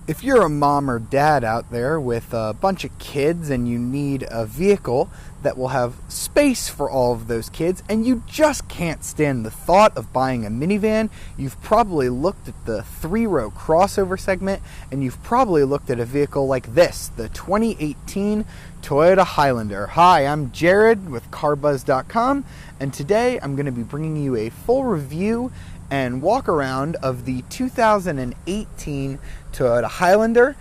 If you're a mom or dad out there with a bunch of kids and you need a vehicle that will have space for all of those kids and you just can't stand the thought of buying a minivan, you've probably looked at the 3-row crossover segment and you've probably looked at a vehicle like this, the 2018 Toyota Highlander. Hi, I'm Jared with CarBuzz.com, and today I'm going to be bringing you a full review and walk around of the 2018 Toyota Highlander.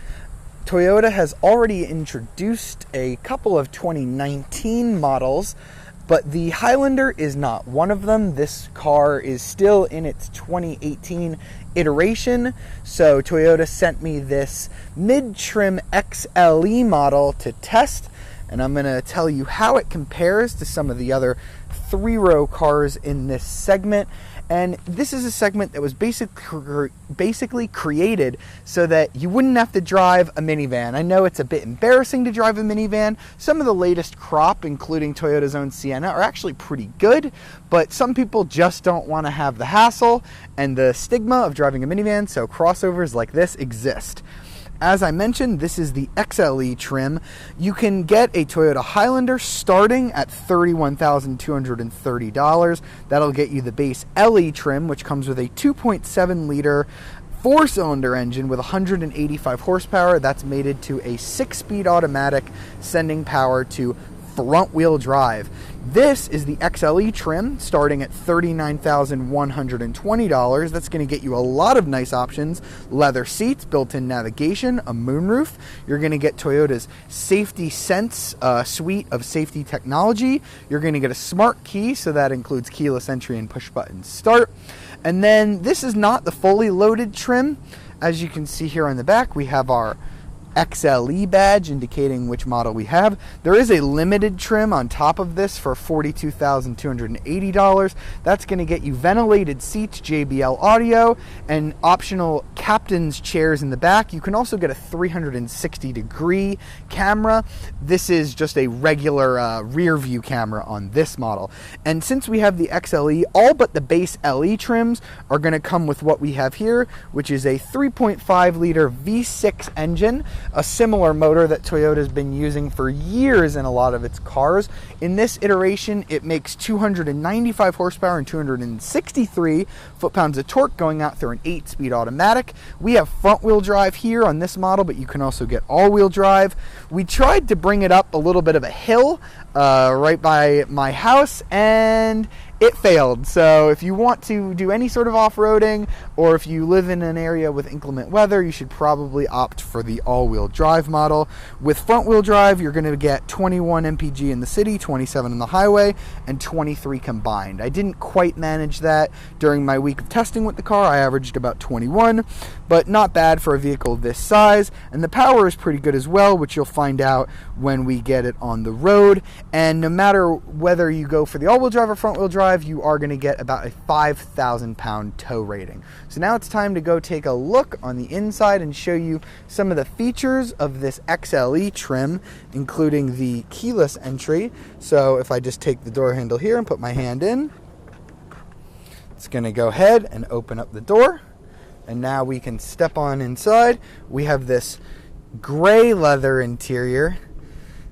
Toyota has already introduced a couple of 2019 models, but the Highlander is not one of them. This car is still in its 2018 iteration, so Toyota sent me this mid-trim XLE model to test, and I'm going to tell you how it compares to some of the other 3-row cars in this segment. And this is a segment that was basically created so that you wouldn't have to drive a minivan. I know it's a bit embarrassing to drive a minivan. Some of the latest crop, including Toyota's own Sienna, are actually pretty good, but some people just don't want to have the hassle and the stigma of driving a minivan, so crossovers like this exist. As I mentioned, this is the XLE trim. You can get a Toyota Highlander starting at $31,230. That'll get you the base LE trim, which comes with a 2.7-liter 4-cylinder engine with 185 horsepower. That's mated to a 6-speed automatic, sending power to front-wheel drive. This is the XLE trim starting at $39,120. That's going to get you a lot of nice options: leather seats, built-in navigation, a moonroof. You're going to get Toyota's Safety Sense suite of safety technology. You're going to get a smart key, so that includes keyless entry and push-button start. And then this is not the fully loaded trim. As you can see here on the back, we have our XLE badge indicating which model we have. There is a limited trim on top of this for $42,280. That's going to get you ventilated seats, JBL audio, and optional captain's chairs in the back. You can also get a 360-degree camera. This is just a regular rear view camera on this model. And since we have the XLE, all but the base LE trims are going to come with what we have here, which is a 3.5-liter V6 engine, a similar motor that Toyota has been using for years in a lot of its cars. In this iteration, it makes 295 horsepower and 263 foot-pounds of torque going out through an 8-speed automatic. We have front-wheel drive here on this model, but you can also get all-wheel drive. We tried to bring it up a little bit of a hill right by my house, and it failed. So if you want to do any sort of off-roading, or if you live in an area with inclement weather, you should probably opt for the all-wheel drive model. With front-wheel drive, you're going to get 21 mpg in the city, 27 on the highway, and 23 combined. I didn't quite manage that during my week of testing with the car. I averaged about 21, but not bad for a vehicle this size. And the power is pretty good as well, which you'll find out when we get it on the road. And no matter whether you go for the all-wheel drive or front-wheel drive, you are going to get about a 5,000-pound tow rating. So now it's time to go take a look on the inside and show you some of the features of this XLE trim, including the keyless entry. So if I just take the door handle here and put my hand in, it's going to go ahead and open up the door. And now we can step on inside. We have this gray leather interior.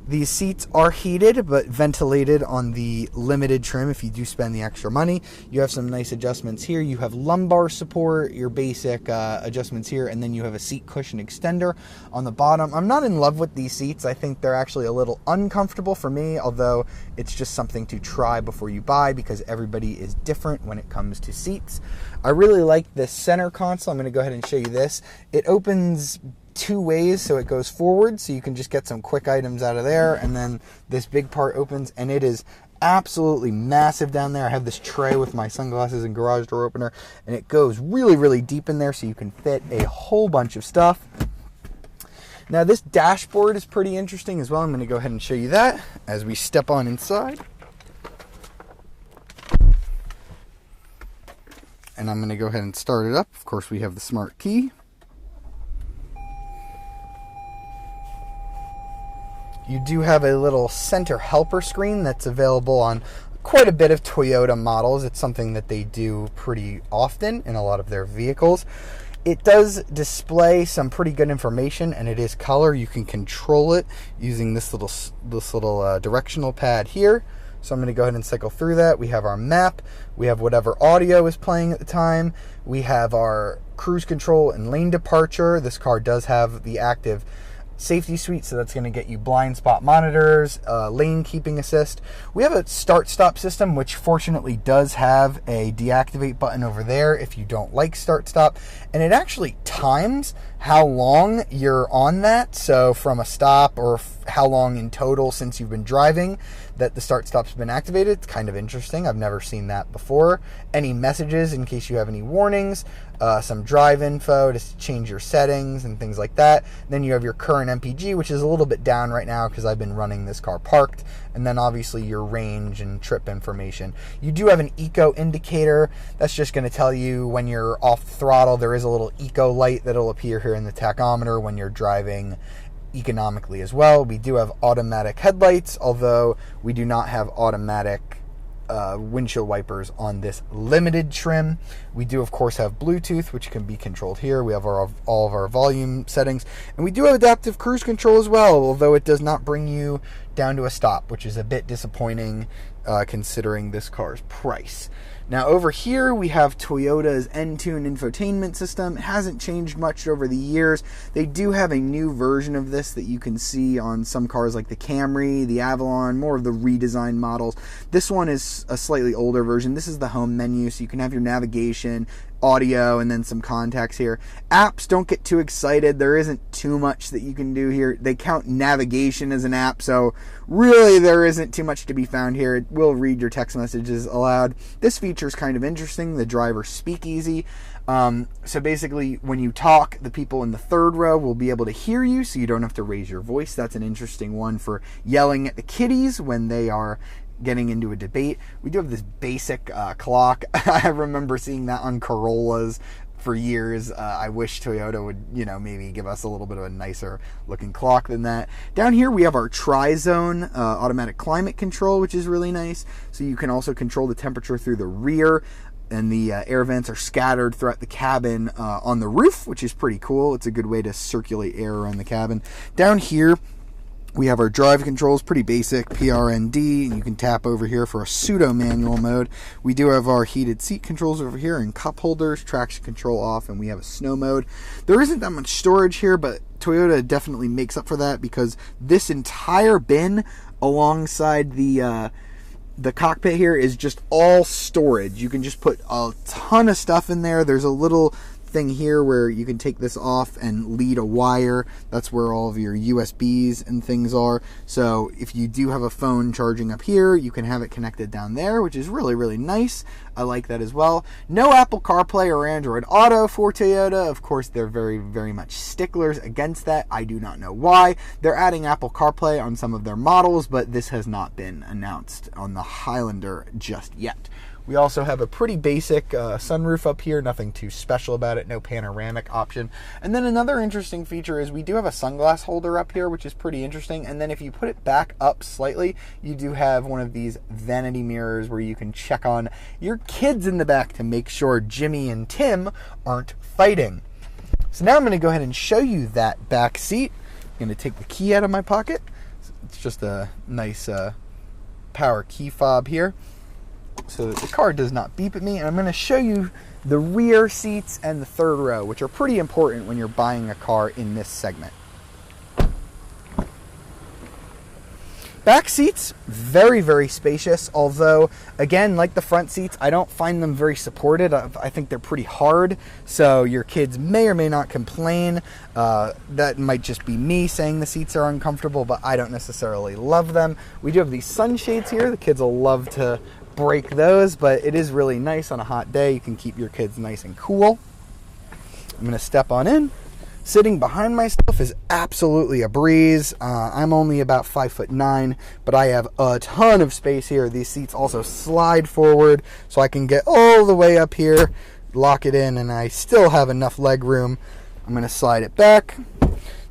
These seats are heated but ventilated on the limited trim if you do spend the extra money. You have some nice adjustments here. You have lumbar support, your basic adjustments here, and then you have a seat cushion extender on the bottom. I'm not in love with these seats. I think they're actually a little uncomfortable for me, although it's just something to try before you buy because everybody is different when it comes to seats. I really like this center console. I'm going to go ahead and show you this. It opens two ways, so it goes forward, so you can just get some quick items out of there, and then this big part opens, and it is absolutely massive down there. I have this tray with my sunglasses and garage door opener, and it goes really, really deep in there, so you can fit a whole bunch of stuff. Now, this dashboard is pretty interesting as well. I'm going to go ahead and show you that as we step on inside. And I'm going to go ahead and start it up. Of course, we have the smart key. You do have a little center helper screen that's available on quite a bit of Toyota models. It's something that they do pretty often in a lot of their vehicles. It does display some pretty good information, and it is color. You can control it using this little directional pad here. So I'm going to go ahead and cycle through that. We have our map. We have whatever audio is playing at the time. We have our cruise control and lane departure. This car does have the active safety suite, so that's going to get you blind spot monitors, lane keeping assist. We have a start-stop system, which fortunately does have a deactivate button over there if you don't like start-stop, and it actually times how long you're on that, so from a stop or how long in total since you've been driving that the start-stop's been activated. It's kind of interesting. I've never seen that before. Any messages in case you have any warnings, some drive info to change your settings and things like that. Then you have your current MPG, which is a little bit down right now because I've been running this car parked. And then obviously your range and trip information. You do have an eco indicator. That's just going to tell you when you're off the throttle. There is a little eco light that'll appear here in the tachometer when you're driving economically as well. We do have automatic headlights, although we do not have automatic windshield wipers on this limited trim. We do of course have Bluetooth, which can be controlled here. We have all of our volume settings, and we do have adaptive cruise control as well, although it does not bring you down to a stop, which is a bit disappointing considering this car's price. Now over here we have Toyota's Entune infotainment system. It hasn't changed much over the years. They do have a new version of this that you can see on some cars like the Camry, the Avalon, more of the redesigned models. This one is a slightly older version. This is the home menu, so you can have your navigation, audio, and then some contacts here. Apps, don't get too excited. There isn't too much that you can do here. They count navigation as an app, so really there isn't too much to be found here. It will read your text messages aloud. This feature is kind of interesting, the driver speakeasy. So basically when you talk, the people in the third row will be able to hear you, so you don't have to raise your voice. That's an interesting one for yelling at the kiddies when they are getting into a debate. We do have this basic clock. I remember seeing that on Corollas for years. I wish Toyota would, maybe give us a little bit of a nicer looking clock than that. Down here we have our tri-zone automatic climate control, which is really nice. So you can also control the temperature through the rear, and the air vents are scattered throughout the cabin on the roof, which is pretty cool. It's a good way to circulate air around the cabin. Down here we have our drive controls, pretty basic, PRND, and you can tap over here for a pseudo manual mode. We do have our heated seat controls over here and cup holders, traction control off, and we have a snow mode. There isn't that much storage here, but Toyota definitely makes up for that because this entire bin alongside the cockpit here is just all storage. You can just put a ton of stuff in there. There's a little thing here where you can take this off and lead a wire. That's where all of your USBs and things are. So if you do have a phone charging up here, you can have it connected down there, which is really, really nice. I like that as well. No Apple CarPlay or Android Auto for Toyota. Of course, they're very, very much sticklers against that. I do not know why. They're adding Apple CarPlay on some of their models, but this has not been announced on the Highlander just yet. We also have a pretty basic sunroof up here, nothing too special about it, no panoramic option. And then another interesting feature is we do have a sunglass holder up here, which is pretty interesting. And then if you put it back up slightly, you do have one of these vanity mirrors where you can check on your kids in the back to make sure Jimmy and Tim aren't fighting. So now I'm going to go ahead and show you that back seat. I'm going to take the key out of my pocket. It's just a nice power key fob here, so that the car does not beep at me. And I'm going to show you the rear seats and the third row, which are pretty important when you're buying a car in this segment. Back seats, very, very spacious, although, again, like the front seats, I don't find them very supported. I think they're pretty hard, so your kids may or may not complain. That might just be me saying the seats are uncomfortable, but I don't necessarily love them. We do have these sunshades here. The kids will love to break those, but it is really nice on a hot day. You can keep your kids nice and cool. I'm going to step on in. Sitting behind myself is absolutely a breeze. I'm only about 5'9", but I have a ton of space here. These seats also slide forward, so I can get all the way up here, lock it in, and I still have enough leg room. I'm going to slide it back.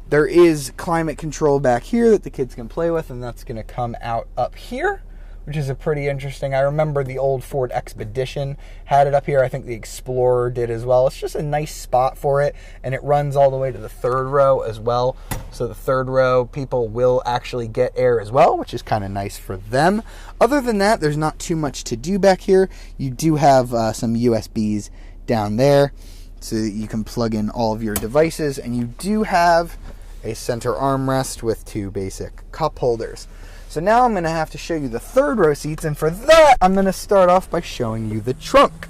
There is climate control back here that the kids can play with, and that's going to come out up here, which is a pretty interesting. I remember the old Ford Expedition had it up here. I think the Explorer did as well. It's just a nice spot for it, and it runs all the way to the third row as well. So the third row, people will actually get air as well, which is kind of nice for them. Other than that, there's not too much to do back here. You do have some USBs down there so that you can plug in all of your devices, and you do have a center armrest with 2 basic cup holders. So now I'm going to have to show you the third row seats, and for that I'm going to start off by showing you the trunk.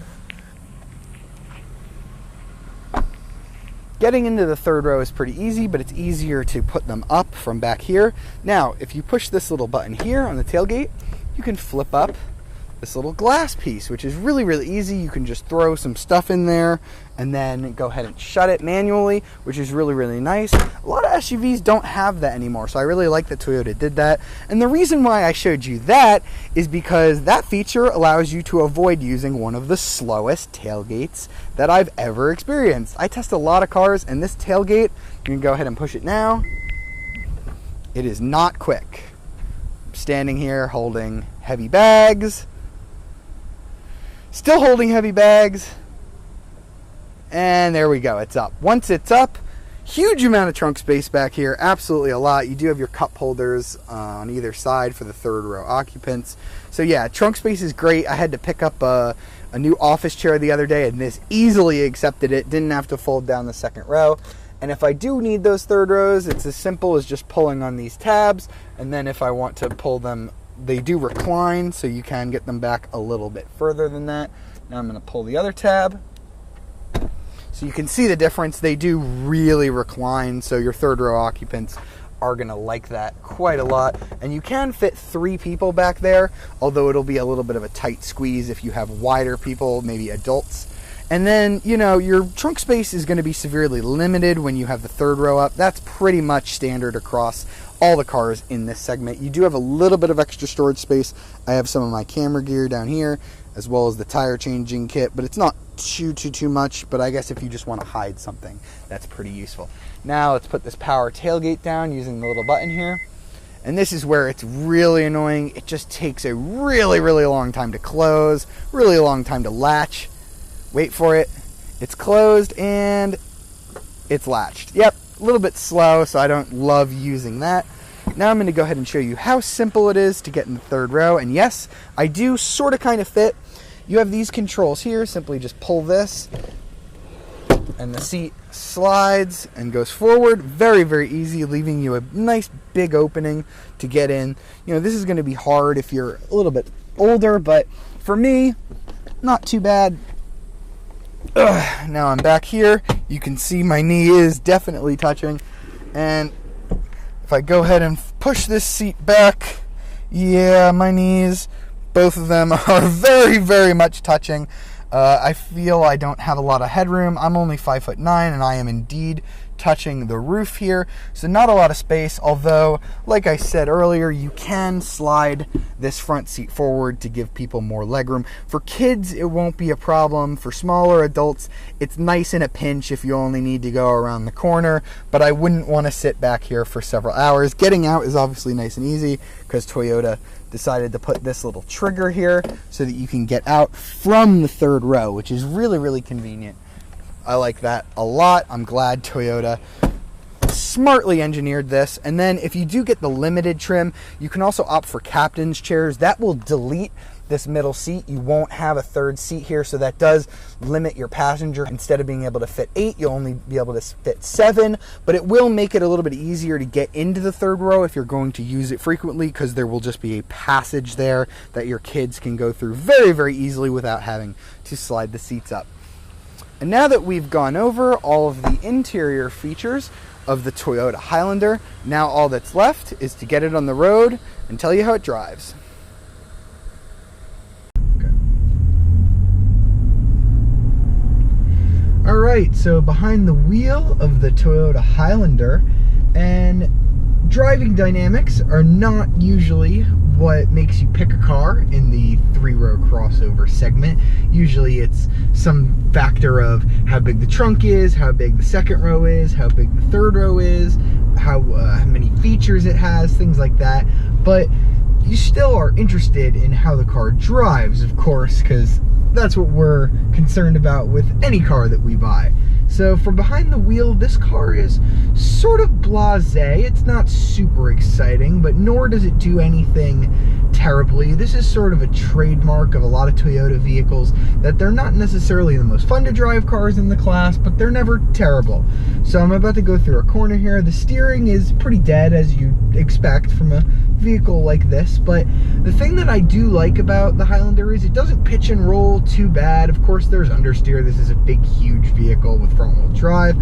Getting into the third row is pretty easy, but it's easier to put them up from back here. Now, if you push this little button here on the tailgate, you can flip up this little glass piece, which is really, really easy. You can just throw some stuff in there and then go ahead and shut it manually, which is really, really nice. A lot of SUVs don't have that anymore, so I really like that Toyota did that. And the reason why I showed you that is because that feature allows you to avoid using one of the slowest tailgates that I've ever experienced. I test a lot of cars, and this tailgate, you can go ahead and push it now. It is not quick. I'm standing here holding heavy bags. Still holding heavy bags, and there we go, it's up. Once it's up, huge amount of trunk space back here, absolutely a lot. You do have your cup holders on either side for the third row occupants. So yeah, trunk space is great. I had to pick up a new office chair the other day, and this easily accepted it. Didn't have to fold down the second row. And if I do need those third rows, it's as simple as just pulling on these tabs, and then if I want to pull them, they do recline, so you can get them back a little bit further than that. Now I'm going to pull the other tab. So you can see the difference. They do really recline, so your third row occupants are going to like that quite a lot. And you can fit 3 people back there, although it'll be a little bit of a tight squeeze if you have wider people, maybe adults. And then, you know, your trunk space is going to be severely limited when you have the third row up. That's pretty much standard across all the cars in this segment. You do have a little bit of extra storage space. I have some of my camera gear down here, as well as the tire changing kit, but it's not too much. But I guess if you just want to hide something, that's pretty useful. Now let's put this power tailgate down using the little button here. And this is where it's really annoying. It just takes a really, really long time to close, really long time to latch. Wait for it. It's closed and it's latched. Yep, a little bit slow, so I don't love using that. Now I'm going to go ahead and show you how simple it is to get in the third row. And yes, I do sort of kind of fit. You have these controls here. Simply just pull this and the seat slides and goes forward. Very, very easy, leaving you a nice big opening to get in. You know, this is going to be hard if you're a little bit older, but for me, not too bad. Now I'm back here. You can see my knee is definitely touching, and if I go ahead and push this seat back, yeah, my knees, both of them are very, very much touching. I feel I don't have a lot of headroom. I'm only 5'9", and I am indeed touching the roof here, so not a lot of space, although like I said earlier, you can slide this front seat forward to give people more legroom. For kids, it won't be a problem. For smaller adults, it's nice in a pinch if you only need to go around the corner, but I wouldn't want to sit back here for several hours. Getting out is obviously nice and easy because Toyota decided to put this little trigger here so that you can get out from the third row, which is really, really convenient. I like that a lot. I'm glad Toyota smartly engineered this. And then if you do get the limited trim, you can also opt for captain's chairs. That will delete this middle seat. You won't have a third seat here, so that does limit your passenger. Instead of being able to fit 8, you'll only be able to fit 7, but it will make it a little bit easier to get into the third row if you're going to use it frequently, because there will just be a passage there that your kids can go through very, very easily without having to slide the seats up. And now that we've gone over all of the interior features of the Toyota Highlander, now all that's left is to get it on the road and tell you how it drives. Okay. Alright, so behind the wheel of the Toyota Highlander, and driving dynamics are not usually what makes you pick a car in the 3-row crossover segment. Usually it's some factor of how big the trunk is, how big the second row is, how big the third row is, how many features it has, things like that. But you still are interested in how the car drives, of course, because that's what we're concerned about with any car that we buy. So from behind the wheel, this car is sort of blasé. It's not super exciting, but nor does it do anything terribly. This is sort of a trademark of a lot of Toyota vehicles, that they're not necessarily the most fun to drive cars in the class, but they're never terrible. So I'm about to go through a corner here. The steering is pretty dead, as you'd expect from a vehicle like this, but the thing that I do like about the Highlander is it doesn't pitch and roll too bad. Of course, there's understeer. This is a big, huge vehicle with front-wheel drive,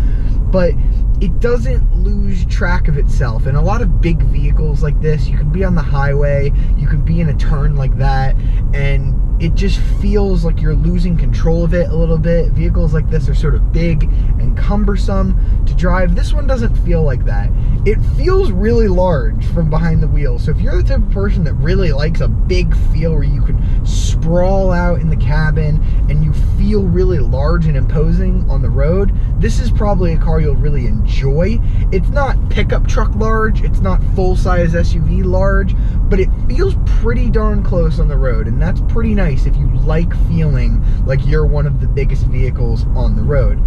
but it doesn't lose track of itself. And a lot of big vehicles like this, you can be on the highway, you can be in a turn like that, and it just feels like you're losing control of it a little bit. Vehicles like this are sort of big and cumbersome to drive. This one doesn't feel like that. It feels really large from behind the wheel. So if you're the type of person that really likes a big feel where you can sprawl out in the cabin and you feel really large and imposing on the road, this is probably a car you'll really enjoy. It's not pickup truck large, it's not full-size SUV large, but it feels pretty darn close on the road, and that's pretty nice if you like feeling like you're one of the biggest vehicles on the road.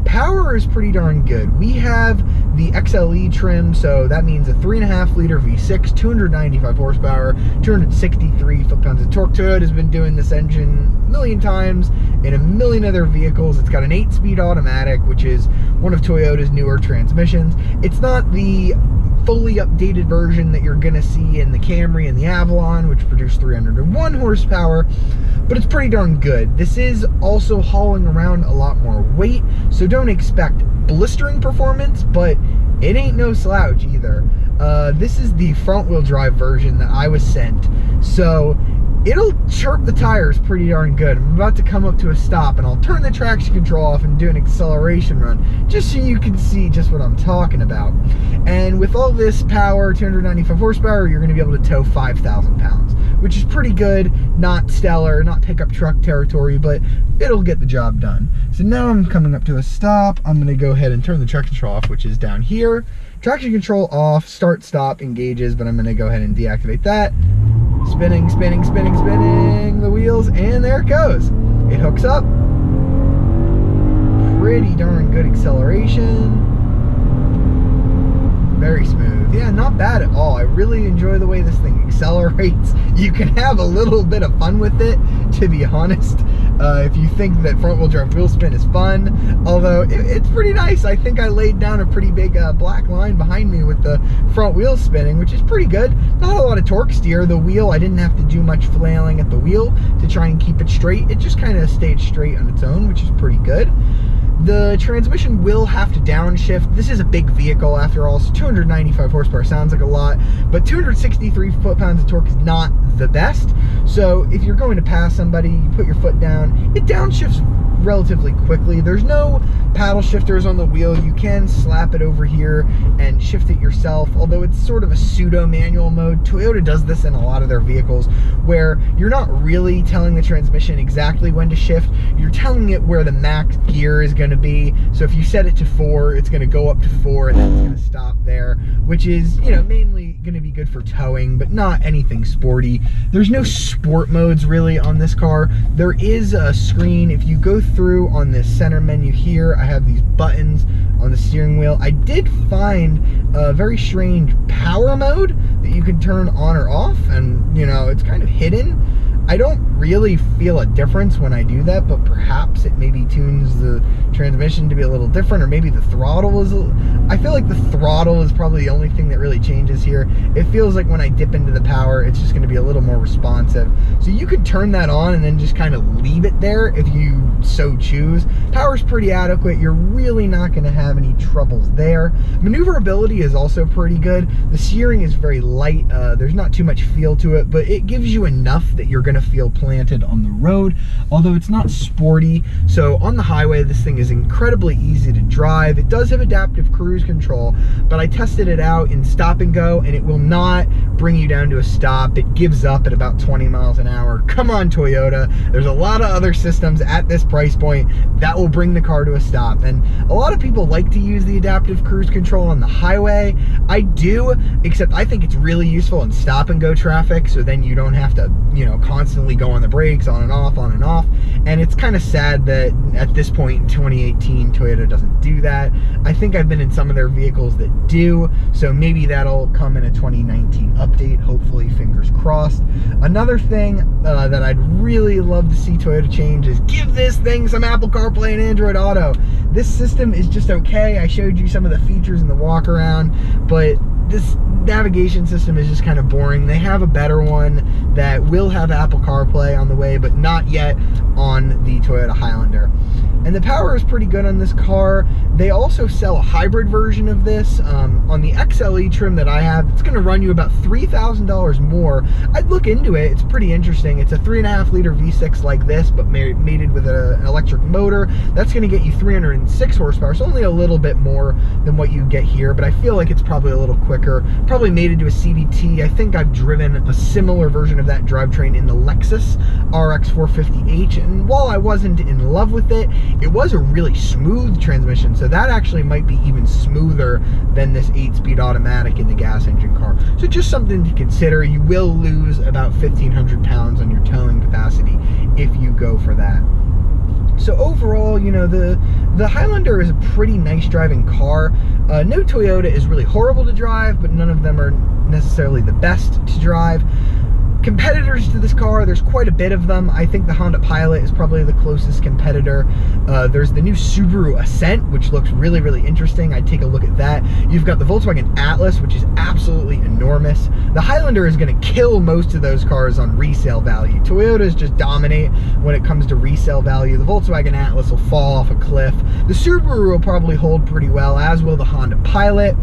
Power is pretty darn good. We have the XLE trim, so that means a 3.5 liter V6, 295 horsepower, 263 foot-pounds of torque. Toyota's been doing this engine a million times in a million other vehicles. It's got an 8-speed automatic, which is one of Toyota's newer transmissions. It's not the fully updated version that you're gonna see in the Camry and the Avalon, which produce 301 horsepower, but it's pretty darn good. This is also hauling around a lot more weight, so don't expect blistering performance, but it ain't no slouch either. This is the front-wheel drive version that I was sent, so it'll chirp the tires pretty darn good. I'm about to come up to a stop, and I'll turn the traction control off and do an acceleration run, just so you can see just what I'm talking about. And with all this power, 295 horsepower, you're going to be able to tow 5,000 pounds, which is pretty good. Not stellar, not pickup truck territory, but it'll get the job done. So now I'm coming up to a stop. I'm going to go ahead and turn the traction control off, which is down here. Traction control off, start, stop, engages, but I'm going to go ahead and deactivate that. Spinning, spinning, spinning, spinning the wheels, and there it goes. It hooks up. Pretty darn good acceleration. Very smooth. Yeah, not bad at all. I really enjoy the way this thing accelerates. You can have a little bit of fun with it, to be honest. If you think that front-wheel drive wheel spin is fun, although it's pretty nice. I think I laid down a pretty big black line behind me with the front wheel spinning, which is pretty good. Not a lot of torque steer. The wheel, I didn't have to do much flailing at the wheel to try and keep it straight. It just kind of stayed straight on its own, which is pretty good. The transmission will have to downshift. This is a big vehicle after all, so 295 horsepower sounds like a lot, but 263 foot-pounds of torque is not the best. So if you're going to pass somebody, you put your foot down, it downshifts relatively quickly. There's no paddle shifters on the wheel. You can slap it over here and shift it yourself, although it's sort of a pseudo manual mode. Toyota does this in a lot of their vehicles, where you're not really telling the transmission exactly when to shift. You're telling it where the max gear is going to be. So if you set it to 4, it's going to go up to 4 and then it's going to stop there, which is, you know, mainly going to be good for towing, but not anything sporty. There's no sport modes really on this car. There is a screen. If you go through on this center menu here, I have these buttons on the steering wheel. I did find a very strange power mode that you can turn on or off, and you know, it's kind of hidden. I don't really feel a difference when I do that, but perhaps it maybe tunes the transmission to be a little different, or maybe the throttle is I feel like the throttle is probably the only thing that really changes here. It feels like when I dip into the power, it's just going to be a little more responsive. So you could turn that on and then just kind of leave it there if you so choose. Power's pretty adequate. You're really not going to have any troubles there. Maneuverability is also pretty good. The steering is very light. There's not too much feel to it, but it gives you enough that you're going to feel planted on the road, although it's not sporty. So on the highway, this thing is is incredibly easy to drive. It does have adaptive cruise control, but I tested it out in stop and go, and it will not bring you down to a stop. It gives up at about 20 miles an hour. Come on, Toyota. There's a lot of other systems at this price point that will bring the car to a stop. And a lot of people like to use the adaptive cruise control on the highway. I do, except I think it's really useful in stop and go traffic, so then you don't have to, you know, constantly go on the brakes, on and off, on and off. And it's kind of sad that at this point in 2018, Toyota doesn't do that. I think I've been in some of their vehicles that do, so maybe that'll come in a 2019 update, hopefully, fingers crossed. Another thing that I'd really love to see Toyota change is give this thing some Apple CarPlay and Android Auto. This system is just okay. I showed you some of the features in the walk around, but this navigation system is just kind of boring. They have a better one that will have Apple CarPlay on the way, but not yet on the Toyota Highlander. And the power is pretty good on this car. They also sell a hybrid version of this. On the XLE trim that I have, it's gonna run you about $3,000 more. I'd look into it, it's pretty interesting. It's a 3.5 liter V6 like this, but mated with an electric motor. That's gonna get you 306 horsepower, so only a little bit more than what you get here, but I feel like it's probably a little quicker. Probably mated to a CVT. I think I've driven a similar version of that drivetrain in the Lexus RX 450h, and while I wasn't in love with it, it was a really smooth transmission, so that actually might be even smoother than this 8-speed automatic in the gas engine car. So just something to consider. You will lose about 1,500 pounds on your towing capacity if you go for that. So overall, you know, the Highlander is a pretty nice driving car. No Toyota is really horrible to drive, but none of them are necessarily the best to drive. Competitors to this car, there's quite a bit of them. I think the Honda Pilot is probably the closest competitor. There's the new Subaru Ascent, which looks really, really interesting. I'd take a look at that. You've got the Volkswagen Atlas, which is absolutely enormous. The Highlander is going to kill most of those cars on resale value. Toyotas just dominate when it comes to resale value. The Volkswagen Atlas will fall off a cliff. The Subaru will probably hold pretty well, as will the Honda Pilot.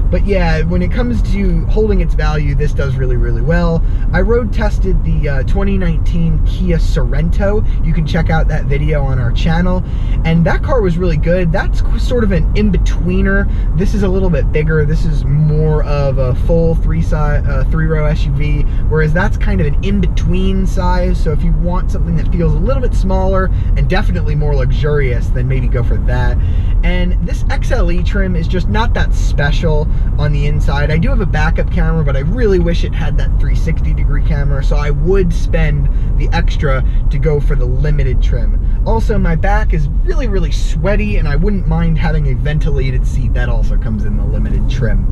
But yeah, when it comes to holding its value, this does really, really well. I road tested the 2019 Kia Sorento. You can check out that video on our channel, and that car was really good. That's sort of an in-betweener. This is a little bit bigger. This is more of a full three-row SUV, whereas that's kind of an in-between size. So if you want something that feels a little bit smaller and definitely more luxurious, then maybe go for that. And this XLE trim is just not that special on the inside. I do have a backup camera, but I really wish it had that 360-degree camera, so I would spend the extra to go for the limited trim. Also, my back is really, really sweaty, and I wouldn't mind having a ventilated seat. That also comes in the limited trim.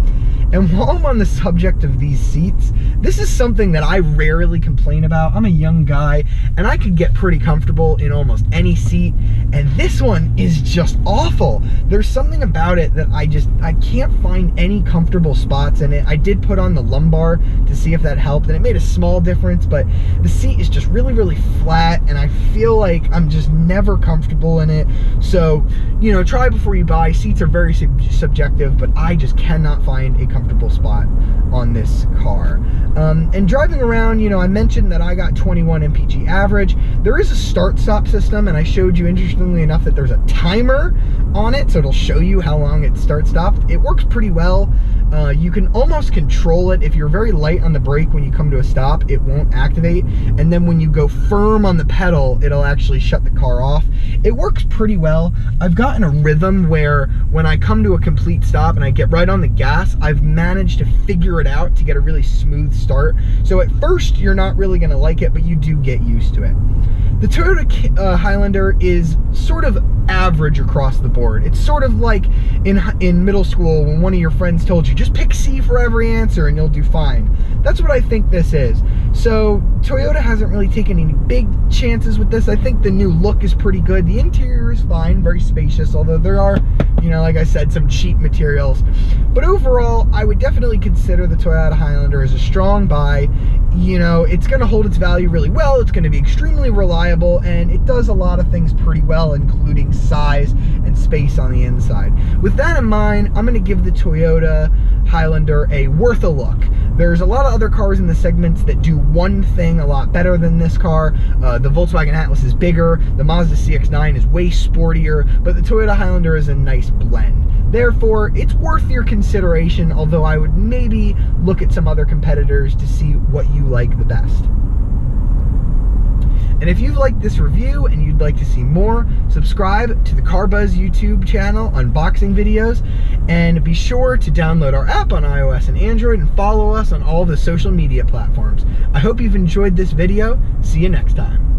And while I'm on the subject of these seats, this is something that I rarely complain about. I'm a young guy, and I could get pretty comfortable in almost any seat, and this one is just awful. There's something about it that I can't find any comfortable spots in it. I did put on the lumbar to see if that helped, and it made a small difference, but the seat is just really, really flat, and I feel like I'm just never comfortable in it. So, you know, try before you buy. Seats are very subjective, but I just cannot find a comfortable spot on this car. And driving around, you know, I mentioned that I got 21 mpg average. There is a start-stop system, and I showed you, interestingly enough, that there's a timer on it, so it'll show you how long it start-stopped. It works pretty well. You can almost control it. If you're very light on the brake when you come to a stop, it won't activate, and then when you go firm on the pedal, it'll actually shut the car off. It works pretty well. I've gotten a rhythm where when I come to a complete stop and I get right on the gas, I've managed to figure it out to get a really smooth start. So at first, you're not really gonna like it, but you do get used to it. The Toyota Highlander is sort of average across the board. It's sort of like in middle school when one of your friends told you, just pick C for every answer and you'll do fine. That's what I think this is. So Toyota hasn't really taken any big chances with this. I think the new look is pretty good. The interior is fine, very spacious, although there are, you know, like I said, some cheap materials. But overall, I would definitely consider the Toyota Highlander as a strong buy. You know, it's going to hold its value really well. It's going to be extremely reliable, and it does a lot of things pretty well, including size and space on the inside. With that in mind, I'm going to give the Toyota Highlander a worth a look. There's a lot of other cars in the segments that do one thing a lot better than this car. The Volkswagen Atlas is bigger, the Mazda CX-9 is way sportier, but the Toyota Highlander is a nice blend. Therefore, it's worth your consideration, although I would maybe look at some other competitors to see what you like the best. And if you've liked this review and you'd like to see more, subscribe to the Car Buzz YouTube channel, unboxing videos, and be sure to download our app on iOS and Android and follow us on all the social media platforms. I hope you've enjoyed this video. See you next time.